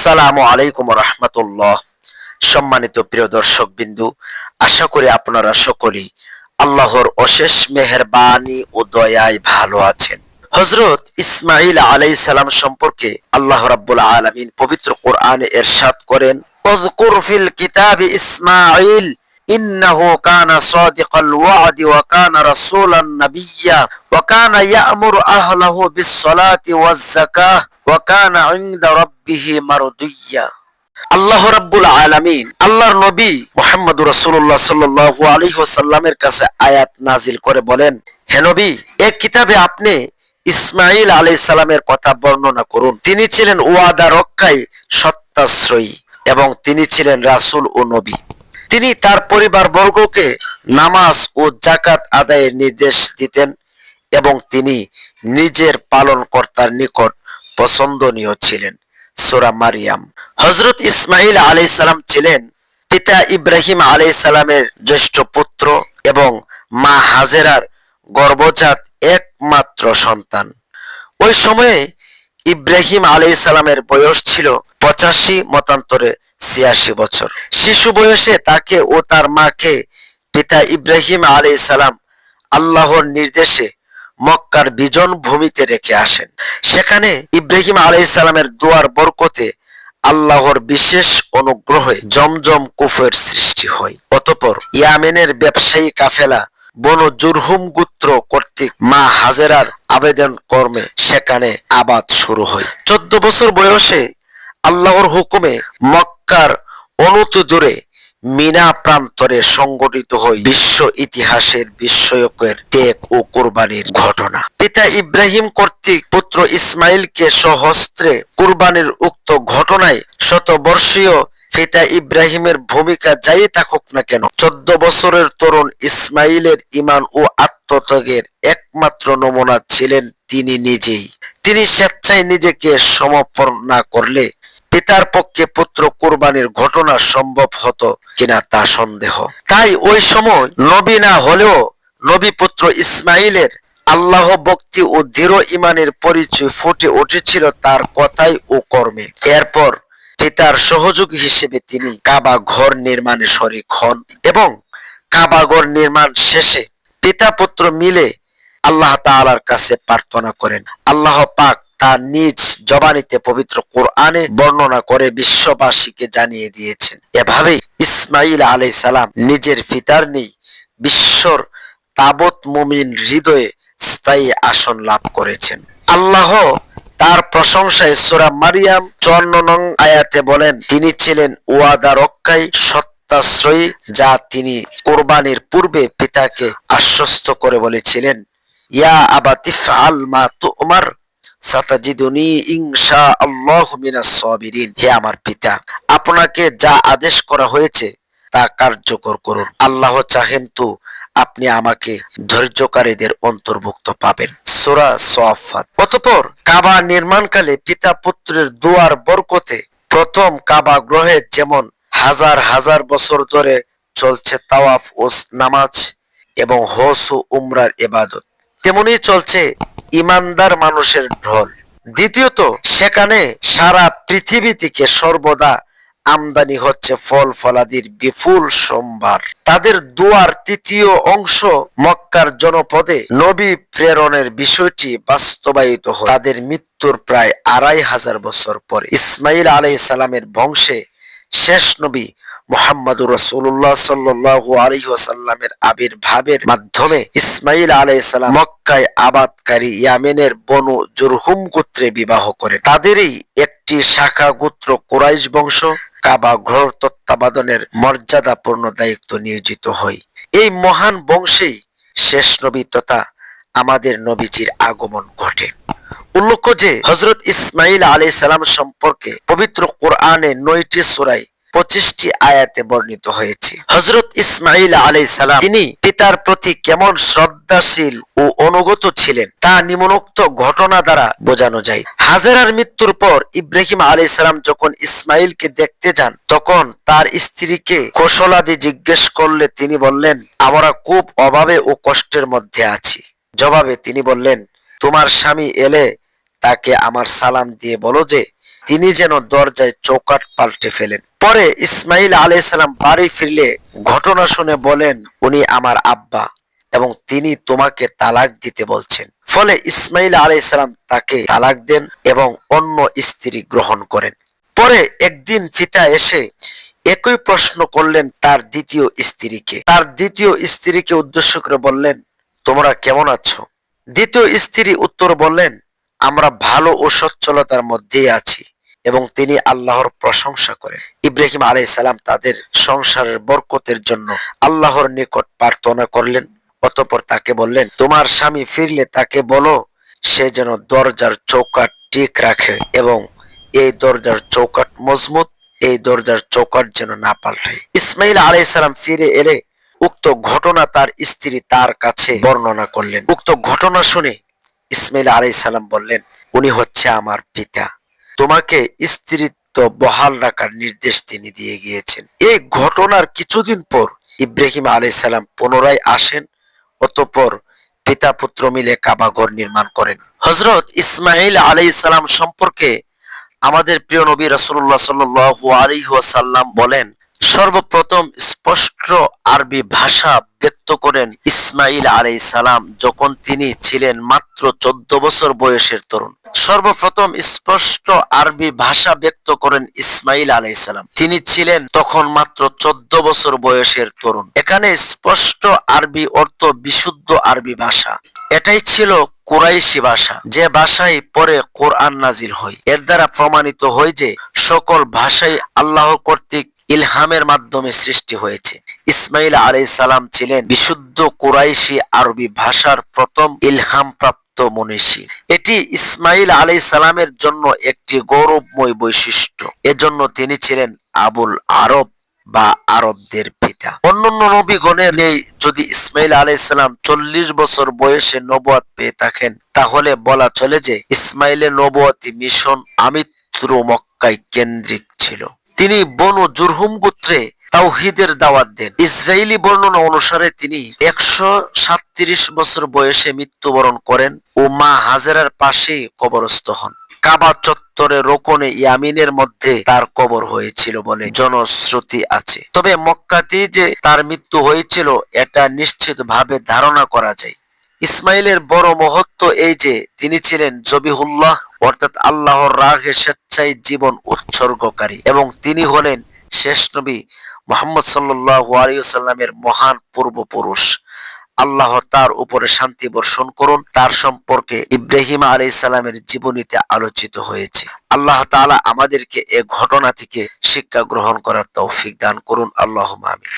আসসালামু আলাইকুম রাহমাতুল্লাহ। সম্মানিত প্রিয় দর্শক বিন্দু, আশা করি আপনারা সকলেই আল্লাহর অশেষ মেহেরবানি ও দয়ায় ভালো আছেন। হযরত ইসমাঈল আলাইহিস সালাম সম্পর্কে আল্লাহ রাব্বুল আলামিন পবিত্র কোরআনে ইরশাদ করেন, উযকুর ফিল কিতাবি ইসমাঈল ইন্নাহু কানা সাদিকাল ওয়া'দি ওয়া কানা রাসূলান নাবিয়্যা ওয়া কানা ইয়া'মুরু আহলাহু বিস সালাতি ওয়াজ যাকাহ ওয়া কানা 'ইনদা রাব্বিহি মারদিয়্যা। আল্লাহ রাব্বুল আলামিন আল্লাহর নবী মুহাম্মদুর রাসূলুল্লাহ সাল্লাল্লাহু আলাইহি ওয়াসাল্লামের কাছে আয়াত নাজিল করে বলেন, হে নবী, এই কিতাবে আপনি ইসমাঈল আলাইহিস সালামের কথা বর্ণনা করুন। তিনি ছিলেন ওয়াদা রক্ষায় সত্যাশ্রয়ী এবং তিনি ছিলেন রাসূল ও নবী। তিনি তার পরিবার বর্গকে নামাজ ও যাকাত আদায়ের নির্দেশ দিতেন এবং তিনি নিজের পালনকর্তার নিকট পছন্দনীয় ছিলেন। সূরা মারিয়াম। হযরত ইসমাঈল আলাইহিস সালাম ছিলেন পিতা ইব্রাহিম আলাইহিস সালামের জ্যেষ্ঠ পুত্র এবং মা হাজেরার গর্ভজাত একমাত্র সন্তান। ওই সময়ে ইব্রাহিম আলাইহিস সালামের বয়স ছিল 85 মতান্তরে 86 বছর। শিশু বয়সে তাকে ও তার মাকে পিতা ইব্রাহিম আলাইহিস সালাম আল্লাহর নির্দেশে মক্কার বিজন ভূমিতে রেখে আসেন। সেখানে ইব্রাহিম আলাইহিস সালামের দোয়ার বরকতে আল্লাহর বিশেষ অনুগ্রহে জমজম কূপের সৃষ্টি হয়। অতঃপর ইয়ামেনের ব্যবসায়ী কাফেলা বনু জুরহুম গোত্র কর্তৃক মা হাজেরার আবেদন কর্মে সেখানে আবাদ শুরু হয়। 14 বছর বয়সে আল্লাহর হুকুমে মক্কার অনতি দূরে মিনা প্রান্তরে সংঘটিত হয় বিশ্ব ইতিহাসের বিস্ময়কর ত্যাগ ও কুরবানির ঘটনা। পিতা ইব্রাহিম কর্তৃক পুত্র ইসমাইলকে সহস্ত্রে কুরবানির উক্ত ঘটনায় শতবর্ষীয় পিতা ইব্রাহিমের ভূমিকা যাই থাকুক না কেন, 14 বছরের তরুণ ইসমাইলের ঈমান ও আত্মত্যাগের একমাত্র নমুনা ছিলেন তিনি নিজেই। তিনি স্বেচ্ছায় নিজেকে সমর্পণ না করলে পিতার পক্ষে পুত্র কুরবানির ঘটনা সম্ভব হতো কিনা তা সন্দেহ। তাই ওই সময় নবী না হলেও নবী পুত্র ইসমাইলের আল্লাহ ভক্তি ও দৃঢ় ঈমানের পরিচয় ফুটে উঠেছিল তার কথায় ও কর্মে। এরপর পিতার সহযোগী হিসেবে তিনি কাবা ঘর নির্মাণে শরীক হন এবং কাবা ঘর নির্মাণ শেষে পিতা পুত্র মিলে আল্লাহ তাআলার কাছে প্রার্থনা করেন। আল্লাহ পাক তার নিজ জবানিতে পবিত্র কোরআনে বর্ণনা করে বিশ্ববাসীকে জানিয়ে দিয়েছেন। এভাবে ইসমাঈল আলাইহিস সালাম নিজের পিতার নেই বিশ্বর তাবৎ মুমিন হৃদয়ে স্থায়ী আসন লাভ করেছেন। আল্লাহ তার প্রশংসায় সূরা মারিয়াম 54 নং আয়াতে বলেন, তিনি ছিলেন ওয়াদা রক্ষায় সত্যাশ্রয়ী, যা তিনি কুরবানির পূর্বে পিতাকে আশ্বস্ত করে বলেছিলেন, ইয়া আবাতি ফাআল মা তুমার সাতাজিদুনি ইনশাআল্লাহু মিনাস সাবিরিন। হে আমার পিতা, আপনাকে যা আদেশ করা হয়েছে তা কার্যকর করুন। আল্লাহ চাহেন তো আপনি আমাকে ধৈর্যকারীদের অন্তর্ভুক্ত পাবেন। সূরা সাফফাত। অতঃপর কাবা নির্মাণকালে পিতা পুত্রের দোয়ার বরকতে প্রথম কাবা গ্রহে যেমন হাজার হাজার বছর ধরে চলছে তাওয়াফ ও নামাজ এবং হজ ও উমরার ইবাদত, তেমনি চলছে ইমানদার মানুষের ঢল। দ্বিতীয়ত, সেখানে সারা পৃথিবী থেকে সর্বদা আমদানি হচ্ছে ফল ফলাদির বিপুল সম্ভার। তাদের দোয়ার তৃতীয় অংশ মক্কার জনপদে নবী প্রেরণের বিষয়টি বাস্তবায়িত হয় তাদের মৃত্যুর প্রায় 2500 বছর পরে। ইসমাঈল আলাইহিস সালামের বংশে শেষ নবী মুহাম্মদুর রাসূলুল্লাহ সাল্লাল্লাহু আলাইহি ওয়াসাল্লামের আবির্ভাবের মাধ্যমে ইসমাঈল আলাইহিস সালাম মক্কায় আবাদকারী ইয়ামেনের বনু জুরহুম গোত্রে বিবাহ করেন। তাদেরই একটি শাখা গোত্র কুরাইশ বংশ কাবা ঘর তত্ত্বাবধানের মর্যাদাপূর্ণ দায়িত্ব নিয়োজিত হয়। এই মহান বংশেই শেষ নবী তথা আমাদের নবীজির আগমন ঘটে। উল্লেখ্য যে হযরত ইসমাঈল আলাইহিস সালাম সম্পর্কে পবিত্র কোরআনে 9টি সূরায় 25টি আয়াতে বর্ণিত হয়েছে। হযরত ইসমাঈল আলাইহিস সালাম তিনি পিতার প্রতি কেমন শ্রদ্ধাশীল ও অনুগত ছিলেন তা নিম্নোক্ত ঘটনা দ্বারা বোঝানো যায়। হাজেরার মৃত্যুর পর ইব্রাহিম আলাইহিস সালাম যখন ইসমাঈলকে দেখতে যান, তখন তার স্ত্রীকে কৌশলাদি জিজ্ঞেস করলে তিনি বললেন, আমরা খুব অভাবে ও কষ্টের মধ্যে আছি। জবাবে তিনি বললেন, তোমার স্বামী এলে তাকে আমার সালাম দিয়ে বলো যে তিনি যেন দরজায় চৌকাঠ পাল্টে ফেলেন। পরে ইসমাইল আলাইহিস সালাম বাড়ি ফিরলে ঘটনা শুনে বলেন, উনি আমার আব্বা এবং তিনি তোমাকে তালাক দিতে বলছেন। ফলে ইসমাইল আলাইহিস সালাম তাকে তালাক দেন এবং অন্য স্ত্রী গ্রহণ করেন। পরে একদিন পিতা এসে একই প্রশ্ন করলেন তার দ্বিতীয় স্ত্রীকে। তার দ্বিতীয় স্ত্রীকে উদ্দেশ্য করে বললেন, তোমরা কেমন আছো? দ্বিতীয় স্ত্রী উত্তর বললেন, আমরা ভালো ও সচ্ছলতার মধ্যেই আছি, এবং তিনি আল্লাহর প্রশংসা করেন। ইব্রাহিম আলাইহিস সালাম তাদের সংসারের বরকতের জন্য আল্লাহর নিকট প্রার্থনা করলেন। অতঃপর তাকে বললেন, তোমার স্বামী ফিরলে তাকে বলো সে যেন দরজার চৌকাঠ ঠিক রাখে এবং এই দরজার চৌকাঠ মজবুত, এই দরজার চৌকাঠ যেন না পাল্টায়। ইসমাইল আলাইহিস সালাম ফিরে এলে উক্ত ঘটনা তার স্ত্রী তার কাছে বর্ণনা করলেন। উক্ত ঘটনা শুনে ইসমাইল আলাইহিস সালাম বললেন, উনি হচ্ছে আমার পিতা, তোমাকে স্ত্রীত্ব বহাল রাখার নির্দেশ তিনি দিয়ে গিয়েছেন। এই ঘটনার কিছুদিন পর ইব্রাহিম আলাইহিস সালাম পুনরায় আসেন। অতঃপর পিতা পুত্র মিলে কাবা ঘর নির্মাণ করেন। হযরত ইসমাইল আলাইহিস সালাম সম্পর্কে আমাদের প্রিয় নবী রাসূলুল্লাহ সাল্লাল্লাহু আলাইহি ওয়াসাল্লাম বলেন, সর্বপ্রথম স্পষ্ট আরবি ভাষা ব্যক্ত করেন ইসমাইল আলাইহিস সালাম যখন তিনি ছিলেন মাত্র 14 বছর বয়সের তরুণ। সর্বপ্রথম স্পষ্ট আরবি ভাষা ব্যক্ত করেন ইসমাইল আলাইহিস সালাম, তিনি ছিলেন তখন মাত্র 14 বছর বয়সের তরুণ। এখানে স্পষ্ট আরবি অর্থ বিশুদ্ধ আরবি ভাষা। এটাই ছিল কুরাইশি ভাষা, যে ভাষায় পরে কোরআন নাজিল হয়। এর দ্বারা প্রমাণিত হয় যে সকল ভাষাই আল্লাহ কর্তৃক ইলহামের মাধ্যমে সৃষ্টি হয়েছে। ইসমাইল আলাইহিস সালাম ছিলেন বিশুদ্ধ কুরাইশি আরবি ভাষার প্রথম ইলহাম প্রাপ্ত মনীষী। এটি ইসমাইল আলাইহিস সালামের জন্য একটি গৌরবময় বৈশিষ্ট্য। এজন্য তিনি ছিলেন আবুল আরব বা আরবদের পিতা। অন্যান্য নবীগণের নেই যদি ইসমাইল আলাইহিস সালাম 40 বছর বয়সে নবুয়ত পেয়ে থাকেন, তাহলে বলা চলে যে ইসমাইলের নবুয়তি মিশন আমিত্র মক্কায় কেন্দ্রিক ছিল। তিনি বনু জুরহুম গোত্রে তাওহীদের দাওয়াত দেন। ইসরায়েলি বর্ণনা অনুসারে তিনি 137 বছর বয়সে মৃত্যুবরণ করেন ও মা হাজেরার পাশে কবরস্থ হন। কাবা চত্বরে রোকনে ইয়ামিনের মধ্যে তার কবর হয়েছিল বলে জনশ্রুতি আছে। তবে মক্কাতে যে তার মৃত্যু হয়েছিল এটা নিশ্চিতভাবে ধারণা করা যায়। ইসমাইলের বড় মহত্ব এই যে তিনি ছিলেন জবিহুল্লাহ, অর্থাৎ আল্লাহর রাহে স্বেচ্ছায় জীবন উৎসর্গকারী, এবং তিনি হলেন শেষ নবী মুহাম্মদ সাল্লাল্লাহু আলাইহি ওয়াসাল্লামের মহান পূর্বপুরুষ। আল্লাহ তার উপরে শান্তি বর্ষণ করুন। তার সম্পর্কে ইব্রাহিম আলাইহিস সালামের জীবনীতে আলোচিত হয়েছে। আল্লাহ তাআলা আমাদেরকে এই ঘটনা থেকে শিক্ষা গ্রহণ করার তৌফিক দান করুন। আল্লাহুম্মা আমিন।